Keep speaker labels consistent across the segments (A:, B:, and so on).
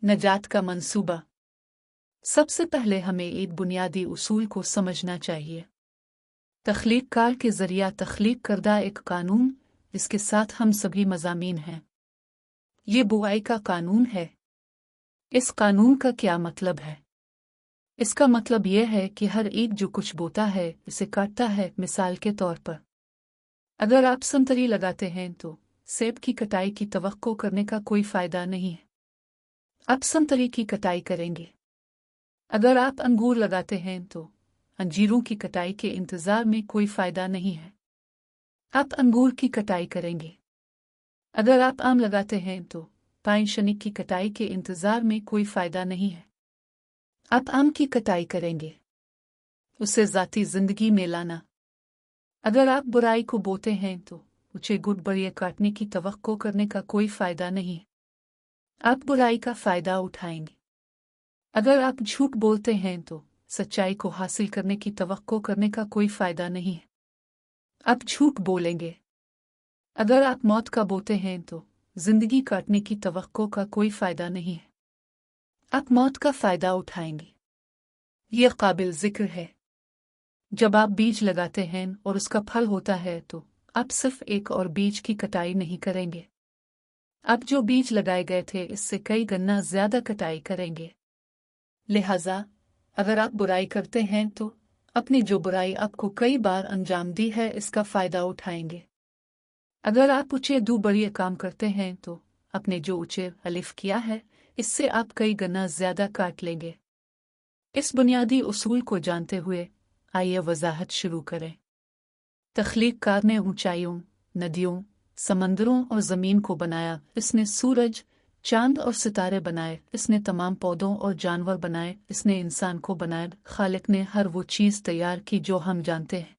A: नजात का मंसूबा। सबसे पहले हमें एक बुनियादी उसूल को समझना चाहिए। तख्लीक कार के ज़रिया तख्लीक करदा एक कानून जिसके साथ हम सभी मज़ामीन हैं। ये बुआई का कानून है। इस कानून का क्या मतलब है? इसका मतलब यह है कि हर एक जो कुछ बोता है इसे काटता है। मिसाल के तौर पर अगर आप संतरी लगाते हैं तो सेब की कटाई की तवक्को करने का कोई फ़ायदा नहीं है। आप संतरी की कटाई करेंगे। अगर आप अंगूर लगाते हैं तो अंजीरों की कटाई के इंतज़ार में कोई फ़ायदा नहीं है। आप अंगूर की कटाई करेंगे। अगर आप आम लगाते हैं तो पाइन शनिक की कटाई के इंतज़ार में कोई फ़ायदा नहीं है। आप आम की कटाई करेंगे। उसे ज़ाती ज़िंदगी में लाना। अगर आप बुराई को बोते हैं तो उसे गुड बड़िए काटने की तवक्को करने का कोई फ़ायदा नहीं है। आप बुराई का फ़ायदा उठाएंगे। अगर आप झूठ बोलते हैं तो सच्चाई को हासिल करने की तवक्को करने का कोई फ़ायदा नहीं है। आप झूठ बोलेंगे। अगर आप मौत का बोते हैं तो ज़िंदगी काटने की तवक्को का कोई फ़ायदा नहीं है। आप मौत का फ़ायदा उठाएंगे। यह काबिल ज़िक्र है। जब आप बीज लगाते हैं और उसका फल होता है तो आप सिर्फ एक और बीज की कटाई नहीं करेंगे। आप जो बीज लगाए गए थे इससे कई गुना ज़्यादा कटाई करेंगे। लिहाजा अगर आप बुराई करते हैं तो अपनी जो बुराई आपको कई बार अंजाम दी है इसका फ़ायदा उठाएंगे। अगर आप ऊँचे दो बड़े काम करते हैं तो अपने जो ऊँचे अलिफ किया है इससे आप कई गुना ज़्यादा काट लेंगे। इस बुनियादी उसूल को जानते हुए आइए वजाहत शुरू करें। तख्लीक कार ने ऊंचाइयों, नदियों, समंदरों और ज़मीन को बनाया। इसने सूरज, चांद और सितारे बनाए। इसने तमाम पौधों और जानवर बनाए। इसने इंसान को बनाया। खालिक ने हर वो चीज़ तैयार की जो हम जानते हैं।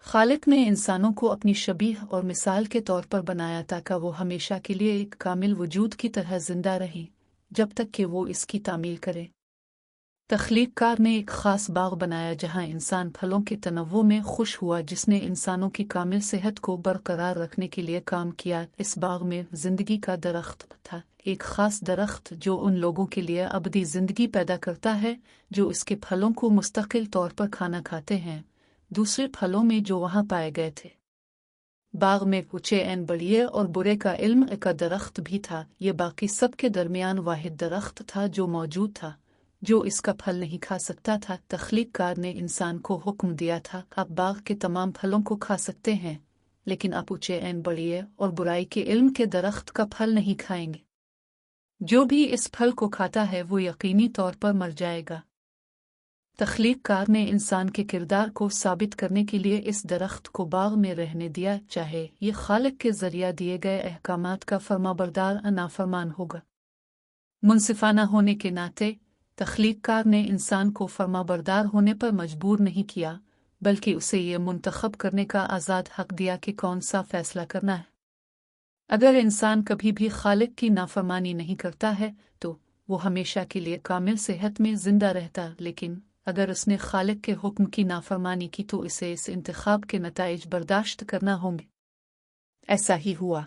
A: खालिक ने इंसानों को अपनी शबीह और मिसाल के तौर पर बनाया ताकि वो हमेशा के लिए एक कामिल वजूद की तरह जिंदा रहें जब तक कि वो इसकी तामील करे। तख्लीक कार ने एक ख़ास बाग बनाया जहाँ इंसान फलों के तनव्वुं में खुश हुआ, जिसने इंसानों की कामिल सेहत को बरकरार रखने के लिए काम किया। इस बाग में ज़िंदगी का दरख्त था, एक ख़ास दरख्त जो उन लोगों के लिए अबदी ज़िंदगी पैदा करता है जो इसके फलों को मुस्तकिल तौर पर खाना खाते हैं, दूसरे फलों में जो वहाँ पाए गए थे। बाग में ऊँचे एन बढ़िए और बुरे का इल्म का दरख्त भी था। ये बाकी सब के दरमियान वाहिद दरख्त था जो मौजूद था जो इसका फल नहीं खा सकता था। तख्लीक कार ने इंसान को हुक्म दिया था, आप बाग के तमाम फलों को खा सकते हैं लेकिन आप ऊँचे एन बढ़िए और बुराई के इल्म के दरख्त का फल नहीं खाएंगे। जो भी इस फल को खाता है वो यकीनी तौर पर मर जाएगा। तख्लीक कार ने इंसान के किरदार को साबित करने के लिए इस दरख्त को बाग में रहने दिया, चाहे ये खालिक के ज़रिया दिए गए अहकामात का फरमाबरदार नाफरमान होगा। मुनसिफाना होने के नाते तख्लीक कार ने इंसान को फरमाबरदार होने पर मजबूर नहीं किया, बल्कि उसे ये मुंतखब करने का आज़ाद हक दिया कि कौन सा फ़ैसला करना है। अगर इंसान कभी भी खालिक की नाफरमानी नहीं करता है तो वो हमेशा के लिए कामिल सेहत में ज़िंदा रहता, लेकिन अगर उसने खालिक के हुक्म की नाफरमानी की तो इसे इस इंतखाब के नताइज बर्दाश्त करना होंगे। ऐसा ही हुआ।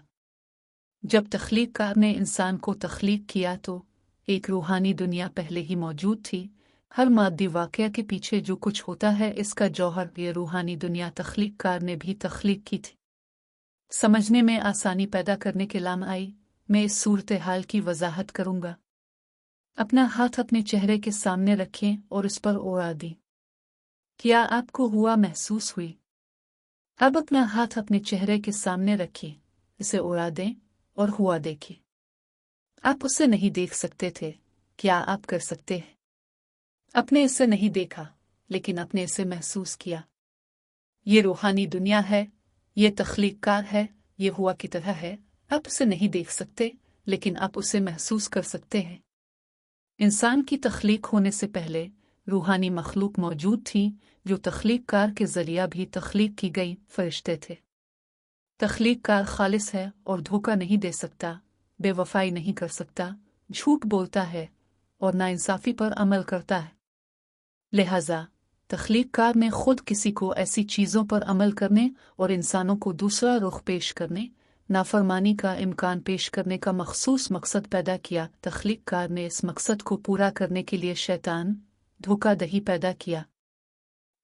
A: जब तख्लीक कार ने इंसान को तख्लीक किया तो एक रूहानी दुनिया पहले ही मौजूद थी। हर मादी वाक़या के पीछे जो कुछ होता है इसका जौहर ये रूहानी दुनिया तख्लीक कार ने भी तख्लीक की थी। समझने में आसानी पैदा करने के लाम आई मैं इस सूरत हाल की वजाहत करूँगा। अपना हाथ अपने चेहरे के सामने रखें और इस पर उड़ा दें। क्या आपको हुआ महसूस हुई? अब अपना हाथ अपने चेहरे के सामने रखें, इसे उड़ा दें और हुआ देखें। आप उसे नहीं देख सकते थे, क्या आप कर सकते हैं? अपने इसे नहीं देखा लेकिन अपने इसे महसूस किया। ये रूहानी दुनिया है, ये तख्लीक कार है, ये हुआ की तरह है। आप उसे नहीं देख सकते लेकिन आप उसे महसूस कर सकते हैं। इंसान की तख्लीक होने से पहले रूहानी मखलूक मौजूद थी जो तख्लीक कार के ज़रिया भी तख्लीक की गई फरिश्ते थे। तख्लीक कार खालिस है और धोखा नहीं दे सकता, बेवफाई नहीं कर सकता, झूठ बोलता है और नाइंसाफ़ी पर अमल करता है। लिहाजा तख्लीक कार ने खुद किसी को ऐसी चीज़ों पर अमल करने और इंसानों को दूसरा रुख पेश करने, नाफरमानी का इम्कान पेश करने का मखसूस मकसद पैदा किया। तख्लीक कार ने इस मकसद को पूरा करने के लिए शैतान धोखादही पैदा किया।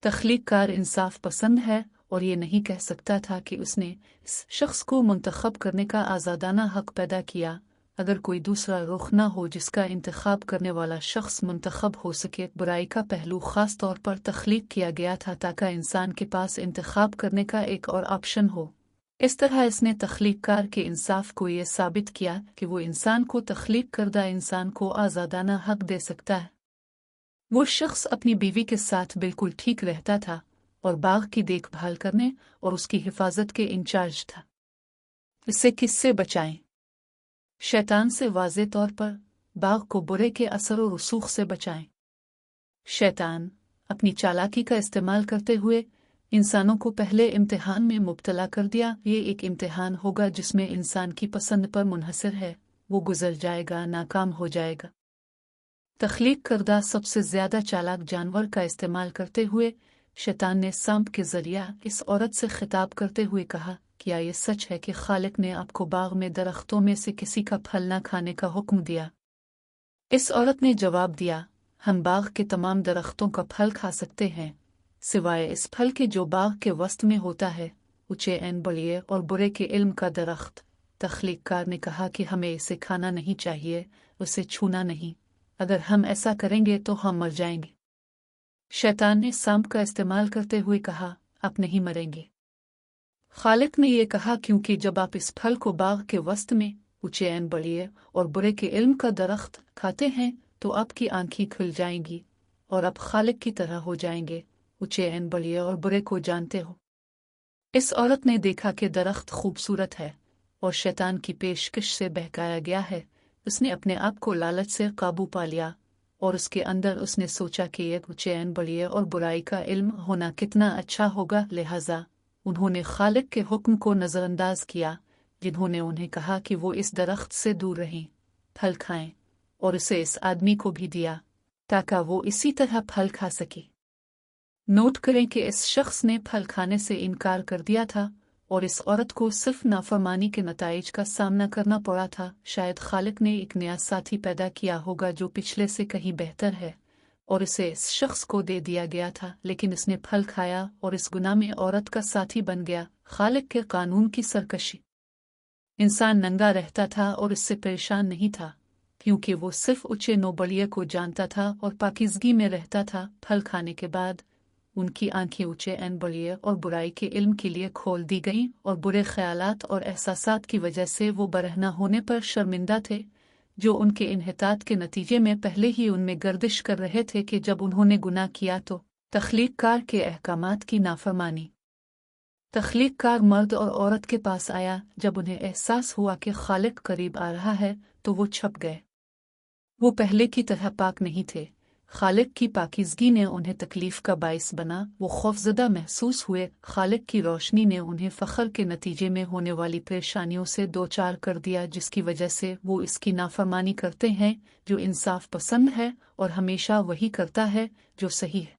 A: तख्लीक कार इंसाफ पसंद है और ये नहीं कह सकता था कि उसने इस शख्स को मुंतखब करने का आज़ादाना हक पैदा किया अगर कोई दूसरा रुख न हो जिसका इंतखाब करने वाला शख्स मुंतखब हो सके। बुराई का पहलू ख़ास तौर पर तख्लीक किया गया था ताकि इंसान के पास इंतखाब करने का एक और ऑप्शन हो। इस तरह इसने तख्लीक कार के इंसाफ को ये साबित किया कि वो इंसान को तख्लीक करदा इंसान को आज़ादाना हक दे सकता है। वो शख्स अपनी बीवी के साथ बिल्कुल ठीक रहता था और बाग की देखभाल करने और उसकी हिफाजत के इंचार्ज था। इसे किससे बचाएं? शैतान से वाज़े तौर पर। बाग को बुरे के असर और रसूख से बचाएं। शैतान अपनी चालाकी का इस्तेमाल करते हुए इंसानों को पहले इम्तिहान में मुब्तला कर दिया। ये एक इम्तिहान होगा जिसमें इंसान की पसंद पर मुनहसर है, वो गुजर जाएगा, नाकाम हो जाएगा। तख्लीक करदा सबसे ज़्यादा चालाक जानवर का इस्तेमाल करते हुए शैतान ने सांप के ज़रिया इस औरत से खिताब करते हुए कहा, क्या ये सच है कि खालिक ने आपको बाग में दरख्तों में से किसी का फल न खाने का हुक्म दिया? इस औरत ने जवाब दिया, हम बाग के तमाम दरख्तों का फल खा सकते हैं सिवाय इस फल के जो बाग के वस्त में होता है, ऊंचे एन बड़िए और बुरे के इल्म का दरख्त। तख्लीक कार ने कहा कि हमें इसे खाना नहीं चाहिए, उसे छूना नहीं। अगर हम ऐसा करेंगे तो हम मर जाएंगे। शैतान ने सांप का इस्तेमाल करते हुए कहा, आप नहीं मरेंगे। खालिक ने यह कहा, क्योंकि जब आप इस फल को बाग के वस्त में ऊंचे एन बड़िए और बुरे के इल्म का दरख्त खाते हैं तो आपकी आंखें खुल जाएंगी और आप खालिक की तरह हो जाएंगे, ऊंचे एन बड़िए और बुरे को जानते हो। इस औरत ने देखा कि दरख्त खूबसूरत है और शैतान की पेशकश से बहकाया गया है। उसने अपने आप को लालच से काबू पा लिया और उसके अंदर उसने सोचा कि एक ऊंचे एन बड़िए और बुराई का इल्म होना कितना अच्छा होगा। लिहाजा उन्होंने खालिक के हुक्म को नज़रअंदाज किया, जिन्होंने उन्हें कहा कि वो इस दरख्त से दूर रहें, फल खाएं, और उसे इस आदमी को भी दिया ताकि वो इसी तरह फल खा सके। नोट करें कि इस शख्स ने फल खाने से इनकार कर दिया था और इस औरत को सिर्फ नाफरमानी के नताइज का सामना करना पड़ा था। शायद खालिक ने एक नया साथी पैदा किया होगा जो पिछले से कहीं बेहतर है और इसे इस शख्स को दे दिया गया था, लेकिन इसने फल खाया और इस गुनाह में औरत का साथी बन गया। खालिक के कानून की सरकशी। इंसान नंगा रहता था और इससे परेशान नहीं था क्योंकि वो सिर्फ ऊंचे नोबलिये को जानता था और पाकीज़गी में रहता था। फल खाने के बाद उनकी आंखें ऊंचे एन बड़िए और बुराई के इल्म के लिए खोल दी गईं और बुरे ख्यालात और एहसासात की वजह से वो बरहना होने पर शर्मिंदा थे जो उनके इन्हितात के नतीजे में पहले ही उनमें गर्दिश कर रहे थे कि जब उन्होंने गुनाह किया तो तख्लीक कार के अहकामात की नाफरमानी। तख्लीक कार मर्द और औरत के पास आया। जब उन्हें एहसास हुआ कि खालिक करीब आ रहा है तो वो छप गए। वो पहले की तरह पाक नहीं थे। खालिक की पाकीज़गी ने उन्हें तकलीफ का बाइस बना। वो खौफज़दा महसूस हुए। खालिक की रोशनी ने उन्हें फ़ख्र के नतीजे में होने वाली परेशानियों से दो चार कर दिया, जिसकी वजह से वो इसकी नाफरमानी करते हैं जो इंसाफ पसंद है और हमेशा वही करता है जो सही है।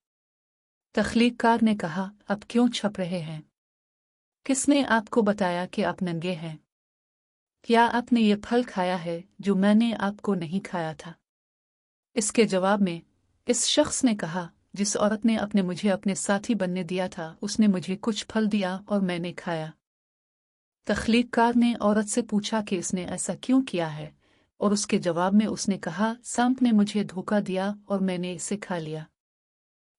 A: तख्लीक कार ने कहा, अब क्यों छप रहे हैं? किसने आपको बताया कि आप नंगे हैं? क्या आपने ये फल खाया है जो मैंने आपको नहीं खाया था? इसके जवाब में इस शख्स ने कहा, जिस औरत ने मुझे अपने साथी बनने दिया था उसने मुझे कुछ फल दिया और मैंने खाया। तख्लीक कार ने औरत से पूछा कि इसने ऐसा क्यों किया है और उसके जवाब में उसने कहा, सांप ने मुझे धोखा दिया और मैंने इसे खा लिया।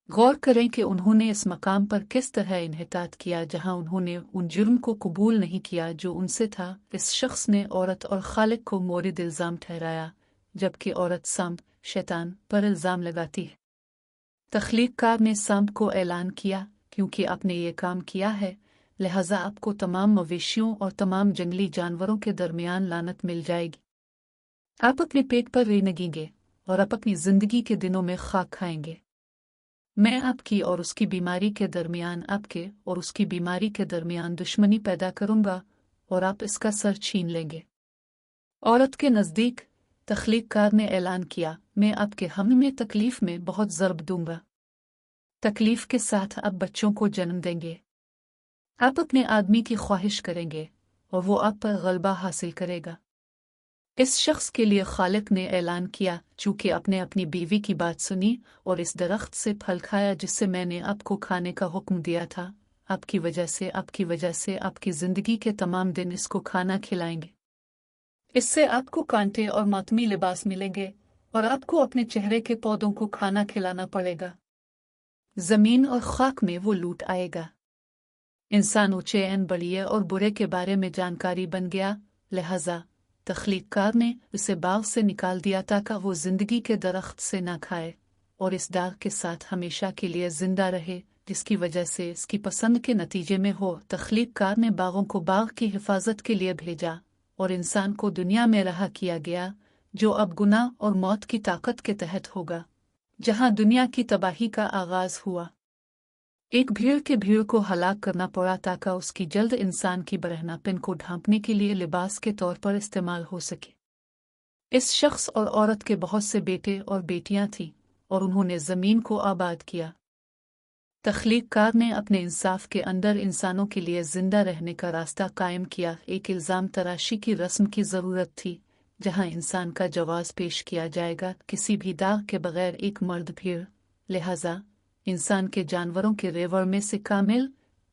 A: गौर करें कि उन्होंने इस मकाम पर किस तरह इन्हितात किया जहां उन्होंने उन जुर्म को कबूल नहीं किया जो उनसे था। इस शख्स ने औरत और खालिक को मोरिद इल्ज़ाम ठहराया जबकि औरत सांप शैतान पर इल्ज़ाम लगाती है। तख्लीक कार ने सांप को ऐलान किया, क्योंकि आपने ये काम किया है लिहाजा आपको तमाम मवेशियों और तमाम जंगली जानवरों के दरमियान लानत मिल जाएगी। आप अपने पेट पर रेंगेंगे और आप अपनी जिंदगी के दिनों में खाक खाएंगे। मैं आपकी और उसकी बीमारी के दरमियान आपके और उसकी बीमारी के दरमियान दुश्मनी पैदा करूंगा और आप इसका सर छीन लेंगे। औरत के नज़दीक तख्लीक कार ने ऐलान किया, मैं आपके हमल में तकलीफ में बहुत ज़रब दूंगा। तकलीफ के साथ आप बच्चों को जन्म देंगे। आप अपने आदमी की ख्वाहिश करेंगे और वो आप पर गलबा हासिल करेगा। इस शख्स के लिए खालिक ने ऐलान किया, चूंकि आपने अपनी बीवी की बात सुनी और इस दरख्त से फल खाया जिससे मैंने आपको खाने का हुक्म दिया था, आपकी वजह से आपकी जिंदगी के तमाम दिन इसको खाना खिलाएंगे। इससे आपको कांटे और मातमी लिबास मिलेंगे और आपको अपने चेहरे के पौधों को खाना खिलाना पड़ेगा। जमीन और खाक में वो लूट आएगा। इंसान ऊंचे बढ़िए और बुरे के बारे में जानकारी बन गया, लिहाजा तख्लीककार ने उसे बाग से निकाल दिया ताकि वो जिंदगी के दरख्त से ना खाए और इस दाग के साथ हमेशा के लिए जिंदा रहे, जिसकी वजह से इसकी पसंद के नतीजे में हो। तख्लीककार ने बागों को बाग की हिफाजत के लिए भेजा और इंसान को दुनिया में रहा किया गया, जो अब गुनाह और मौत की ताकत के तहत होगा, जहां दुनिया की तबाही का आगाज हुआ। एक भीड़ को हलाक करना पड़ा ताकि उसकी जल्द इंसान की बरहनापन को ढांपने के लिए लिबास के तौर पर इस्तेमाल हो सके। इस शख्स और औरत के बहुत से बेटे और बेटियां थीं और उन्होंने ज़मीन को आबाद किया। तख्लीककार ने अपने इंसाफ के अंदर इंसानों के लिए जिंदा रहने का रास्ता कायम किया। एक इल्ज़ाम तराशी की रस्म की ज़रूरत थी, जहां इंसान का जवाज़ पेश किया जाएगा किसी भी दाग के बगैर एक मर्द भीड़। लिहाजा इंसान के जानवरों के रेवड़ में से कामिल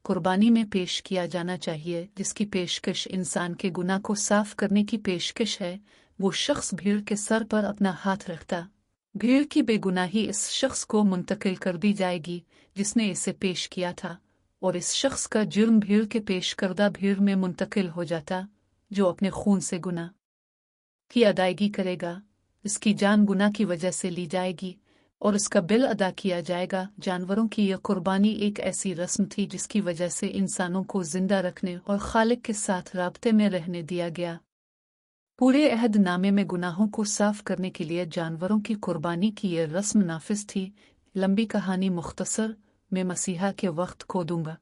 A: कुर्बानी में पेश किया जाना चाहिए, जिसकी पेशकश इंसान के गुनाह को साफ करने की पेशकश है। वो शख्स भीड़ के सर पर अपना हाथ रखता, भीड़ की बेगुनाही इस शख्स को मुंतकिल कर दी जाएगी जिसने इसे पेश किया था, और इस शख्स का जुर्म भीड़ के पेश करदा भीड़ में मुंतकिल हो जाता, जो अपने खून से गुनाह की अदायगी करेगा। इसकी जान गुनाह की वजह से ली जाएगी और उसका बिल अदा किया जाएगा। जानवरों की यह कुर्बानी एक ऐसी रस्म थी जिसकी वजह से इंसानों को जिंदा रखने और खालिक के साथ राब्ते में रहने दिया गया। पूरे अहदनामे में गुनाहों को साफ करने के लिए जानवरों की कुर्बानी की यह रस्म नाफिज थी। लंबी कहानी मुख्तसर में मसीहा के वक्त को दूंगा।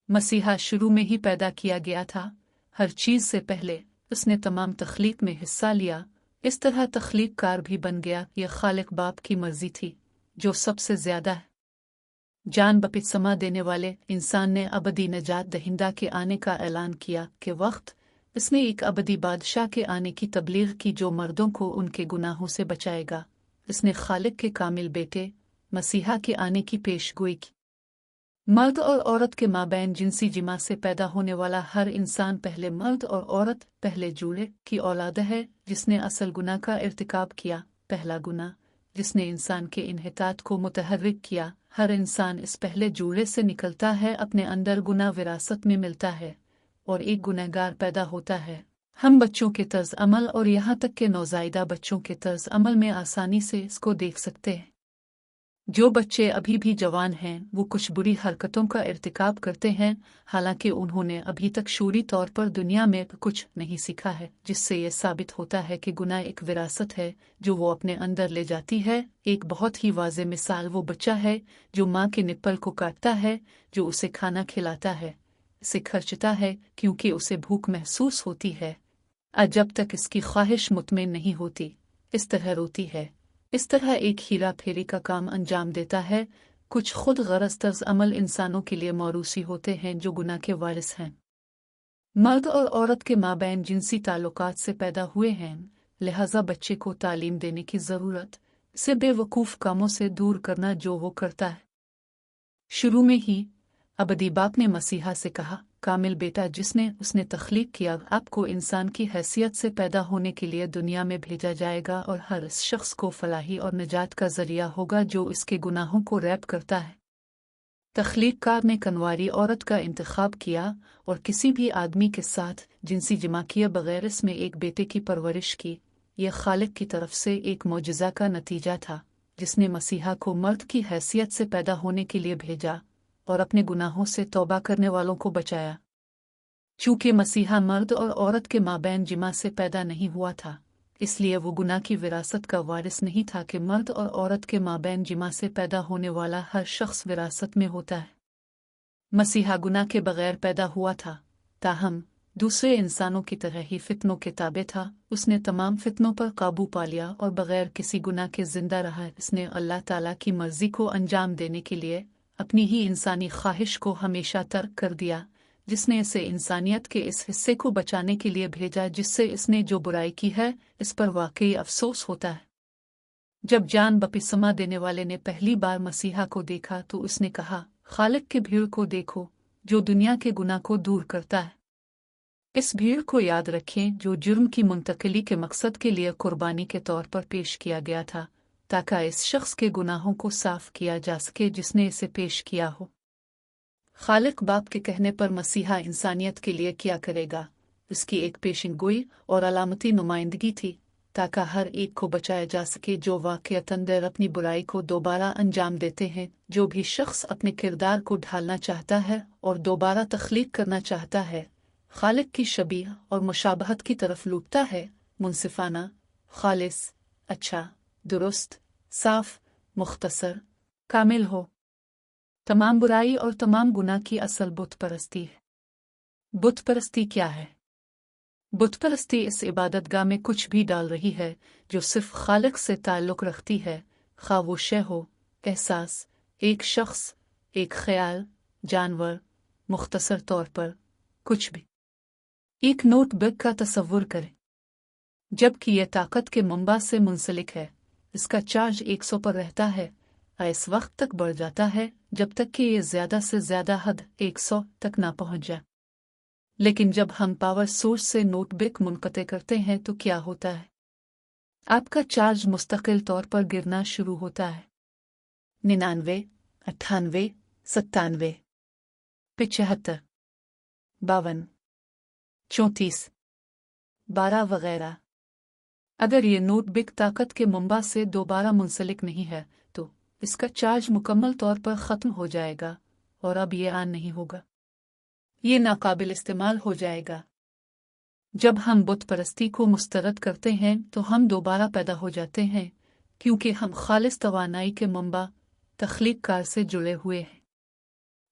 A: मसीहा शुरू में ही पैदा किया गया था, हर चीज़ से पहले उसने तमाम तख्लीक में हिस्सा लिया। इस तरह तख्लीककार भी बन गया। यह खालिक बाप की मर्जी थी जो सबसे ज्यादा है। जान बपतिस्मा देने वाले इंसान ने अबदी नजात दहिंदा के आने का ऐलान किया के वक्त इसने एक अबदी बादशाह के आने की तबलीग की जो मर्दों को उनके गुनाहों से बचाएगा। इसने खालिक के कामिल बेटे मसीहा के आने की पेशगोई की। मर्द और औरत के माबैन जिनसी जिमा से पैदा होने वाला हर इंसान पहले मर्द और औरत पहले जूड़े की औलाद है, जिसने असल गुनाह का इर्तिकाब किया। पहला गुनाह जिसने इंसान के इन्हितात को मुतहर्रिक किया। हर इंसान इस पहले जूड़े से निकलता है, अपने अंदर गुनाह विरासत में मिलता है और एक गुनहगार पैदा होता है। हम बच्चों के तर्ज अमल और यहाँ तक के नौज़ायदा बच्चों के तर्ज अमल में आसानी से इसको देख सकते हैं। जो बच्चे अभी भी जवान हैं वो कुछ बुरी हरकतों का इर्तिकाब करते हैं, हालांकि उन्होंने अभी तक शूरी तौर पर दुनिया में कुछ नहीं सीखा है, जिससे ये साबित होता है कि गुनाह एक विरासत है जो वो अपने अंदर ले जाती है। एक बहुत ही वाज़ेह मिसाल वो बच्चा है जो माँ के निप्पल को काटता है, जो उसे खाना खिलाता है, इसे खर्चता है क्योंकि उसे भूख महसूस होती है, जब तक इसकी ख्वाहिश मुतमिन नहीं होती इस तरह रोती है। इस तरह एक हीरा फेरी का काम अंजाम देता है। कुछ खुद गरज तर्ज अमल इंसानों के लिए मौरूसी होते हैं जो गुनाह के वारिस हैं। मर्द और औरत के माबैन जिनसी ताल्लुकात से पैदा हुए हैं, लिहाजा बच्चे को तालीम देने की ज़रूरत, से बेवकूफ़ कामों से दूर करना जो वो करता है। शुरू में ही अबदी बाप ने मसीहा से कहा, कामिल बेटा जिसने उसने तख्लीक किया, आपको इंसान की हैसियत से पैदा होने के लिए दुनिया में भेजा जाएगा और हर इस शख्स को फलाही और निजात का जरिया होगा जो इसके गुनाहों को रैप करता है। तख्लीककार ने कनवारी औरत का इंतखाब किया और किसी भी आदमी के साथ जिनसी जिमा किए बगैर इसमें एक बेटे की परवरिश की। यह खालिक की तरफ से एक मौजज़ा का नतीजा था, जिसने मसीहा को मर्द की हैसियत से पैदा होने के लिए भेजा और अपने गुनाहों से तौबा करने वालों को बचाया। चूँकि मसीहा मर्द और औरत के माबैन जिमा से पैदा नहीं हुआ था, इसलिए वो गुनाह की विरासत का वारिस नहीं था कि मर्द और औरत के माबैन जिमा से पैदा होने वाला हर शख्स विरासत में होता है। मसीहा गुनाह के बगैर पैदा हुआ था, ताहम दूसरे इंसानों की तरह ही फितनों के ताबे था। उसने तमाम फितनों पर काबू पा लिया और बगैर किसी गुनाह के जिंदा रहा। इसने अल्लाह ताला की मर्जी को अंजाम देने के लिए अपनी ही इंसानी ख्वाहिश को हमेशा तर्क कर दिया, जिसने इसे इंसानियत के इस हिस्से को बचाने के लिए भेजा जिससे इसने जो बुराई की है इस पर वाकई अफसोस होता है। जब जान बपतिस्मा देने वाले ने पहली बार मसीहा को देखा तो उसने कहा, खालिक की भीड़ को देखो जो दुनिया के गुनाह को दूर करता है। इस भीड़ को याद रखें जो जुर्म की मुंतकिली के मकसद के लिए कुर्बानी के तौर पर पेश किया गया था, ताकि इस शख्स के गुनाहों को साफ किया जा सके जिसने इसे पेश किया हो। खालिक बाप के कहने पर मसीहा इंसानियत के लिए क्या करेगा, इसकी एक पेशिनगोई और अलामती नुमाइंदगी थी, ताकि हर एक को बचाया जा सके जो वाक़ईतन देर अपनी बुराई को दोबारा अंजाम देते हैं। जो भी शख्स अपने किरदार को ढालना चाहता है और दोबारा तख्लीक करना चाहता है, खालिक की शबीह और मुशाबहत की तरफ लूटता है, मुनसिफाना, खालिस, अच्छा, दुरुस्त, साफ, मुख्तसर, कामिल हो। तमाम बुराई और तमाम गुनाह की असल बुत परस्ती है। बुत परस्ती क्या है? बुत परस्ती इस इबादतगाह में कुछ भी डाल रही है जो सिर्फ खालिक से ताल्लुक़ रखती है, खा वो शय हो, एहसास, एक शख्स, एक ख्याल, जानवर, मुख्तसर तौर पर कुछ भी। एक नोटबुक का तसव्वुर करें, जबकि यह ताकत के मंबा से मुंसलिक है। इसका चार्ज 100 पर रहता है और इस वक्त तक बढ़ जाता है जब तक कि यह ज़्यादा से ज़्यादा हद 100 तक ना पहुंच जाए। लेकिन जब हम पावर सोर्स से नोटबुक मुनक़ते करते हैं तो क्या होता है? आपका चार्ज मुस्तकिल तौर पर गिरना शुरू होता है। 99, 98, 97, 75, 52, 34, 12 वगैरह। अगर ये नोटबुक ताकत के मंबा से दोबारा मुंसलिक नहीं है तो इसका चार्ज मुकम्मल तौर पर ख़त्म हो जाएगा और अब ये ऑन नहीं होगा, ये नाकाबिल इस्तेमाल हो जाएगा। जब हम बुत परस्ती को मुस्तरद करते हैं तो हम दोबारा पैदा हो जाते हैं, क्योंकि हम खालिस तवानाई के मंबा तख्लीक कार से जुड़े हुए हैं।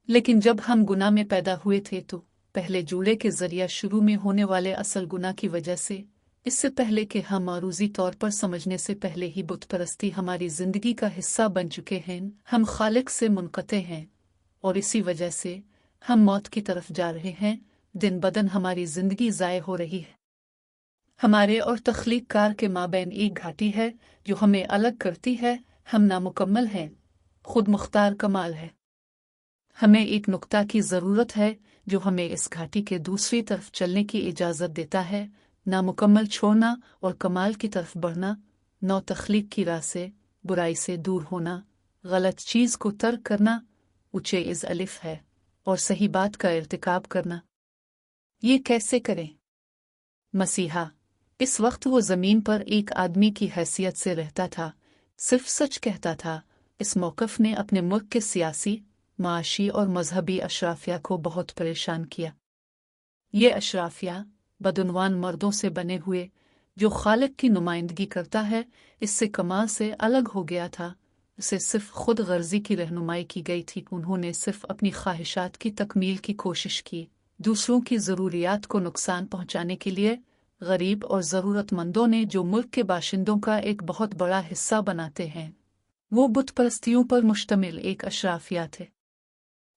A: लेकिन जब हम गुनाह में पैदा हुए थे तो पहले जुड़े के ज़रिया शुरू में होने वाले असल गुनाह की वजह से, इससे पहले कि हम आरूज़ी तौर पर समझने से पहले ही बुत परस्ती हमारी ज़िंदगी का हिस्सा बन चुके हैं, हम खालिक से मुनक़ते हैं और इसी वजह से हम मौत की तरफ जा रहे हैं। दिन बदन हमारी ज़िंदगी ज़ाय हो रही है। हमारे और तख्लीक कार के माबैन एक घाटी है जो हमें अलग करती है। हम नामुकम्मल हैं, खुद मुख्तार कमाल है। हमें एक नुक्ता की ज़रूरत है जो हमें इस घाटी के दूसरी तरफ चलने की इजाज़त देता है, नामुकम्मल छोड़ना और कमाल की तरफ बढ़ना, नौ तख्लीक की राह से, बुराई से दूर होना, गलत चीज़ को तर्क करना, ऊँचे इज़ अलिफ है, और सही बात का इर्तिकाब करना। ये कैसे करें? मसीहा इस वक्त वो ज़मीन पर एक आदमी की हैसियत से रहता था, सिर्फ सच कहता था। इस मौक़िफ़ ने अपने मुल्क के सियासी, माशी और मजहबी अशराफिया को बहुत परेशान किया। ये अशराफिया बदउनवान मर्दों से बने हुए जो खालिक की नुमाइंदगी करता है, इससे कमाल से अलग हो गया था। उसे सिर्फ खुद गर्जी की रहनुमाई की गई थी। उन्होंने सिर्फ अपनी ख्वाहिशात की तकमील की कोशिश की। दूसरों की ज़रूरियात को नुकसान पहुंचाने के लिए गरीब और ज़रूरतमंदों ने जो मुल्क के बाशिंदों का एक बहुत बड़ा हिस्सा बनाते हैं, वो बुत परस्तियों पर मुश्तमिल एक अशराफिया थे।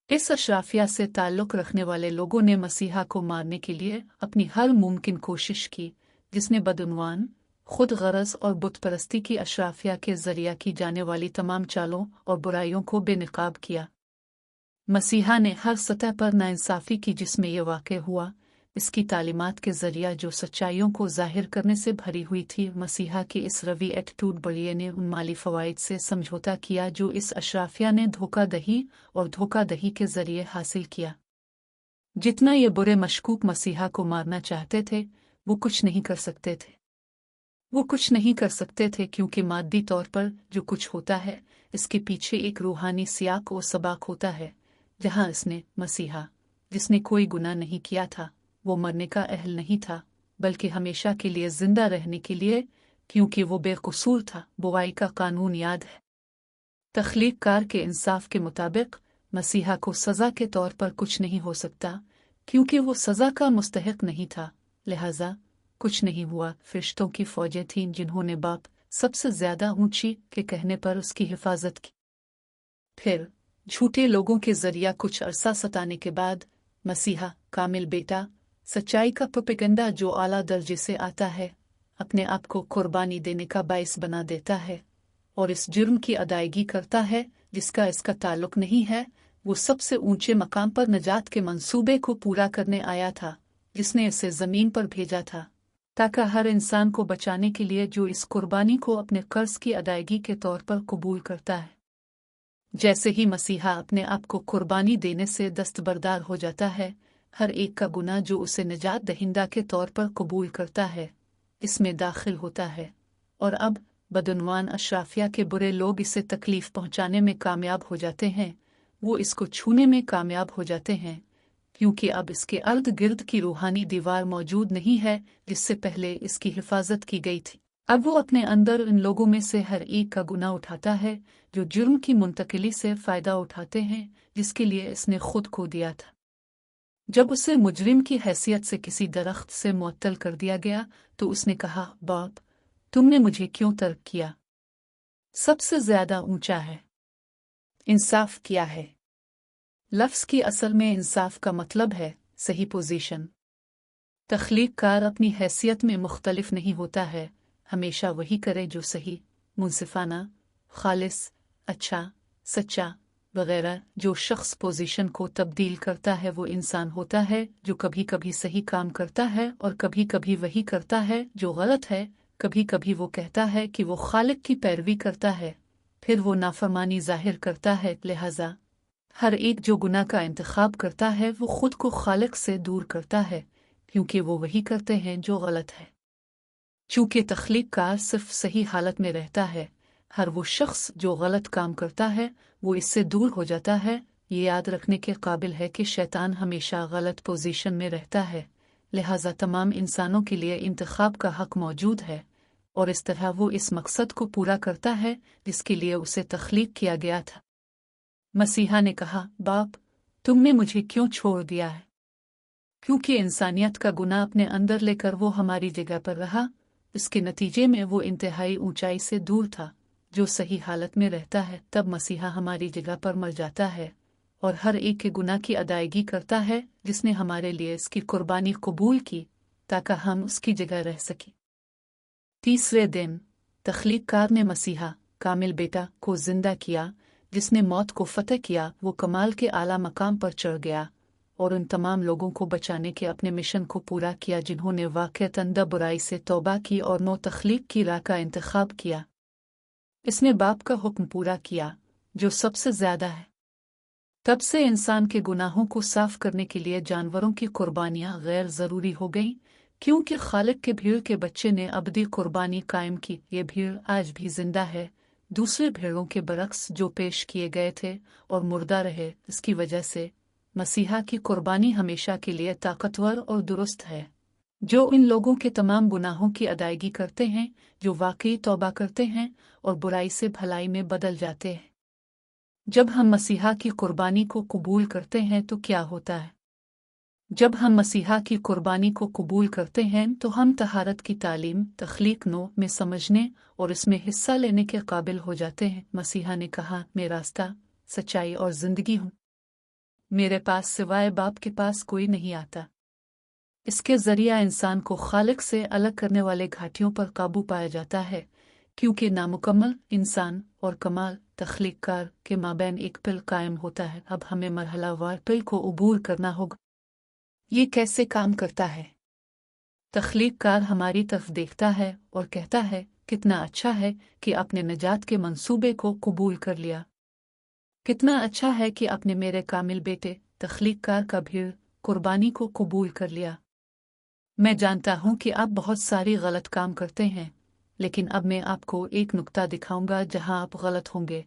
A: इस अशराफिया से ताल्लुक़ रखने वाले लोगों ने मसीहा को मारने के लिए अपनी हर मुमकिन कोशिश की, जिसने बदउनवान, खुद गरज और बुत परस्ती की अशराफिया के ज़रिया की जाने वाली तमाम चालों और बुराइयों को बेनकाब किया। मसीहा ने हर सतह पर नाइंसाफ़ी की जिसमें यह वाक़ हुआ, इसकी तालीमात के ज़रिया जो सच्चाइयों को ज़ाहिर करने से भरी हुई थी। मसीहा की इस रवी एटीट्यूड बड़िए ने उन माली फ़वाइद से समझौता किया जो इस अशराफिया ने धोखादही और धोखादही के ज़रिए हासिल किया। जितना ये बुरे मशकूक मसीहा को मारना चाहते थे, वो कुछ नहीं कर सकते थे। वो कुछ नहीं कर सकते थे क्योंकि मादी तौर पर जो कुछ होता है, इसके पीछे एक रूहानी सियाक व सबाक होता है, जहाँ इसने मसीहा, जिसने कोई गुनाह नहीं किया था, वो मरने का अहल नहीं था, बल्कि हमेशा के लिए जिंदा रहने के लिए, क्योंकि वो बेकसूर था। बुवाई का कानून याद है। तख्लीक कार के इंसाफ के मुताबिक मसीहा को सज़ा के तौर पर कुछ नहीं हो सकता, क्योंकि वो सज़ा का मुस्तहिक नहीं था। लिहाजा कुछ नहीं हुआ। फरिश्तों की फ़ौजें थीं जिन्होंने बाप सबसे ज़्यादा ऊंची के कहने पर उसकी हिफाजत की। फिर झूठे लोगों के ज़रिया कुछ अरसा सताने के बाद मसीहा कामिल बेटा, सच्चाई का प्रोपेगेंडा जो आला दर्जे से आता है, अपने आप को कुर्बानी देने का बाइस बना देता है और इस जुर्म की अदायगी करता है जिसका इसका ताल्लुक नहीं है। वो सबसे ऊंचे मकाम पर नजात के मंसूबे को पूरा करने आया था जिसने इसे जमीन पर भेजा था ताकि हर इंसान को बचाने के लिए जो इस कुर्बानी को अपने कर्ज की अदायगी के तौर पर कबूल करता है। जैसे ही मसीहा अपने आप को कुर्बानी देने से दस्तबरदार हो जाता है, हर एक का गुनाह जो उसे निजात दहिंदा के तौर पर कबूल करता है इसमें दाखिल होता है। और अब बदनवान अशराफिया के बुरे लोग इसे तकलीफ पहुंचाने में कामयाब हो जाते हैं, वो इसको छूने में कामयाब हो जाते हैं क्योंकि अब इसके अर्द गिर्द की रूहानी दीवार मौजूद नहीं है जिससे पहले इसकी हिफाजत की गई थी। अब वो अपने अंदर इन लोगों में से हर एक का गुनाह उठाता है जो जुर्म की मुंतकिली से फ़ायदा उठाते हैं जिसके लिए इसने खुद को दिया था। जब उसे मुजरिम की हैसियत से किसी दरख्त से मुअत्तल कर दिया गया तो उसने कहा, बाप, तुमने मुझे क्यों तर्क किया? सबसे ज्यादा ऊंचा है, इंसाफ किया है। लफ्ज़ की असल में इंसाफ का मतलब है सही पोजीशन। तख्लीक कार अपनी हैसियत में मुख्तलिफ नहीं होता है, हमेशा वही करे जो सही, मुंसिफाना, खालिस, अच्छा, सच्चा वगैरह। जो शख्स पोजीशन को तब्दील करता है वो इंसान होता है जो कभी कभी सही काम करता है और कभी कभी वही करता है जो गलत है। कभी कभी वो कहता है कि वो खालिक की पैरवी करता है, फिर वो नाफरमानी जाहिर करता है। लिहाजा हर एक जो गुनाह का इंतखाब करता है वो खुद को खालिक से दूर करता है क्योंकि वो वही करते हैं जो गलत है। चूँकि तख्लीक कार सिर्फ सही हालत में रहता है, हर वो शख्स जो गलत काम करता है वो इससे दूर हो जाता है। ये याद रखने के काबिल है कि शैतान हमेशा गलत पोजीशन में रहता है, लिहाजा तमाम इंसानों के लिए इंतखाब का हक मौजूद है और इस तरह वो इस मकसद को पूरा करता है जिसके लिए उसे तख्लीक किया गया था। मसीहा ने कहा, बाप, तुमने मुझे क्यों छोड़ दिया है? क्योंकि इंसानियत का गुनाह अपने अंदर लेकर वो हमारी जगह पर रहा। इसके नतीजे में वो इंतहाई ऊंचाई से दूर था। जो सही हालत में रहता है तब मसीहा हमारी जगह पर मर जाता है और हर एक के गुनाह की अदायगी करता है जिसने हमारे लिए इसकी कुर्बानी कबूल की ताकि हम उसकी जगह रह सकें। तीसरे दिन तख्लीक कार ने मसीहा कामिल बेटा को जिंदा किया जिसने मौत को फतह किया। वो कमाल के आला मकाम पर चढ़ गया और उन तमाम लोगों को बचाने के अपने मिशन को पूरा किया जिन्होंने वाक़अतन बुराई से तौबा की और नो तख्लीक की राह का इंतखाब किया। इसने बाप का हुक्म पूरा किया जो सबसे ज्यादा है। तब से इंसान के गुनाहों को साफ करने के लिए जानवरों की कुर्बानियां गैर ज़रूरी हो गईं क्योंकि खालिक के भीड़ के बच्चे ने अबदी कुर्बानी कायम की। ये भीड़ आज भी जिंदा है, दूसरे भेड़ों के बरक्स जो पेश किए गए थे और मुर्दा रहे। इसकी वजह से मसीहा की कुर्बानी हमेशा के लिए ताकतवर और दुरुस्त है जो इन लोगों के तमाम गुनाहों की अदायगी करते हैं, जो वाकई तौबा करते हैं और बुराई से भलाई में बदल जाते हैं। जब हम मसीहा की कुर्बानी को कबूल करते हैं तो क्या होता है? जब हम मसीहा की कुर्बानी को कबूल करते हैं तो हम तहारत की तालीम तख्लीक नो में समझने और इसमें हिस्सा लेने के काबिल हो जाते हैं। मसीहा ने कहा, मैं रास्ता, सच्चाई और ज़िंदगी हूँ। मेरे पास सिवाय बाप के पास कोई नहीं आता। इसके ज़रिया इंसान को खालिक से अलग करने वाले घाटियों पर काबू पाया जाता है क्योंकि नामुकम्मल इंसान और कमाल तख्लीक कार के माबैन एक पिल कायम होता है। अब हमें मरहलावार पिल को अबूर करना होगा। ये कैसे काम करता है? तख्लीक कार हमारी तरफ देखता है और कहता है, कितना अच्छा है कि आपने निजात के मंसूबे को कबूल कर लिया। कितना अच्छा है कि आपने मेरे कामिल बेटे तख्लीक कार का भीड़ कुर्बानी को कबूल कर लिया। मैं जानता हूँ कि आप बहुत सारी गलत काम करते हैं, लेकिन अब मैं आपको एक नुक्ता दिखाऊंगा जहाँ आप गलत होंगे।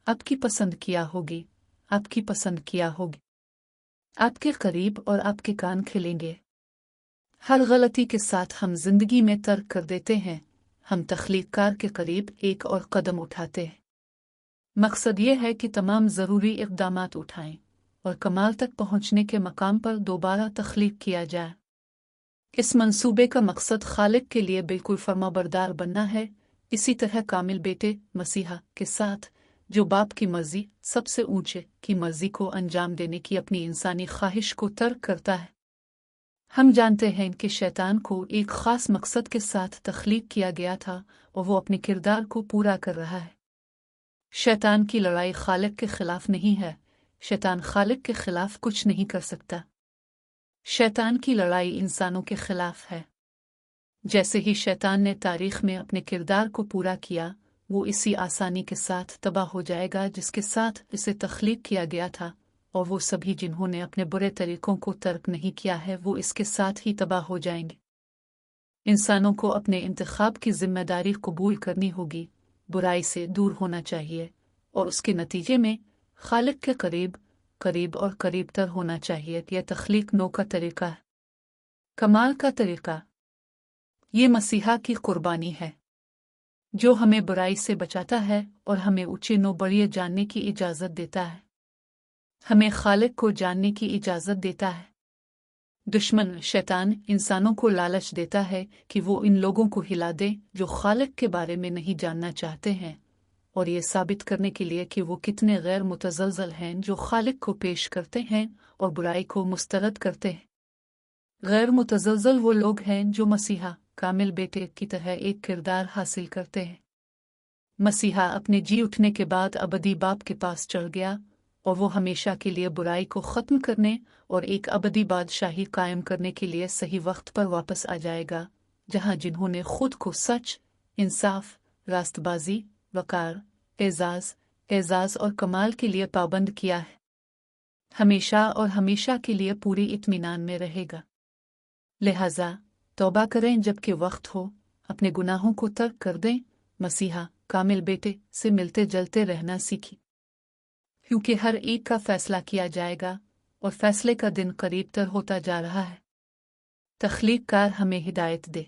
A: आपकी पसंद किया होगी, आपकी पसंद किया होगी। आपके करीब और आपके कान खिलेंगे। हर गलती के साथ हम जिंदगी में तर्क कर देते हैं। हम तख्लीक कार के करीब एक और कदम उठाते हैं। मकसद ये है कि तमाम ज़रूरी इक़दामात उठाएं और कमाल तक पहुँचने के मकाम पर दोबारा तख्लीक किया जाए। इस मंसूबे का मकसद खालिक के लिए बिल्कुल फर्माबरदार बनना है। इसी तरह कामिल बेटे मसीहा के साथ जो बाप की मर्जी सबसे ऊंचे की मर्जी को अंजाम देने की अपनी इंसानी ख्वाहिश को तर्क करता है। हम जानते हैं कि शैतान को एक ख़ास मकसद के साथ तख्लीक किया गया था और वो अपने किरदार को पूरा कर रहा है। शैतान की लड़ाई खालिक के खिलाफ नहीं है। शैतान खालिक के खिलाफ कुछ नहीं कर सकता। शैतान की लड़ाई इंसानों के खिलाफ है। जैसे ही शैतान ने तारीख में अपने किरदार को पूरा किया, वो इसी आसानी के साथ तबाह हो जाएगा जिसके साथ इसे तख्लीक किया गया था, और वो सभी जिन्होंने अपने बुरे तरीकों को तर्क नहीं किया है वो इसके साथ ही तबाह हो जाएंगे। इंसानों को अपने इंतखाब की जिम्मेदारी कबूल करनी होगी, बुराई से दूर होना चाहिए और उसके नतीजे में खालिक के करीब करीब और करीब तर होना चाहिए। यह तख्लीक नौ का तरीका है, कमाल का तरीका। ये मसीहा की कुर्बानी है जो हमें बुराई से बचाता है और हमें ऊंचे नो बड़िए जानने की इजाज़त देता है, हमें खालिक को जानने की इजाज़त देता है। दुश्मन शैतान इंसानों को लालच देता है कि वो इन लोगों को हिला दे जो खालिक के बारे में नहीं जानना चाहते हैं, और ये साबित करने के लिए कि वो कितने गैर मुतज़लज़ल हैं जो खालिक को पेश करते हैं और बुराई को मुस्तरद करते हैं। गैर मुतज़लज़ल वो लोग हैं जो मसीहा कामिल बेटे की तरह एक किरदार हासिल करते हैं। मसीहा अपने जी उठने के बाद अबदी बाप के पास चढ़ गया और वो हमेशा के लिए बुराई को ख़त्म करने और एक अबदी बादशाही कायम करने के लिए सही वक्त पर वापस आ जाएगा, जहाँ जिन्होंने खुद को सच, इंसाफ, रास्तबाजी, वकार, एजाज़ और कमाल के लिए पाबंद किया है, हमेशा और हमेशा के लिए पूरी इत्मीनान में रहेगा। लिहाजा तौबा करें जबकि वक्त हो, अपने गुनाहों को तर्क कर दें, मसीहा कामिल बेटे से मिलते जलते रहना सीखें, क्योंकि हर एक का फैसला किया जाएगा और फैसले का दिन करीब तर होता जा रहा है। तख्लीक कार हमें हिदायत दे।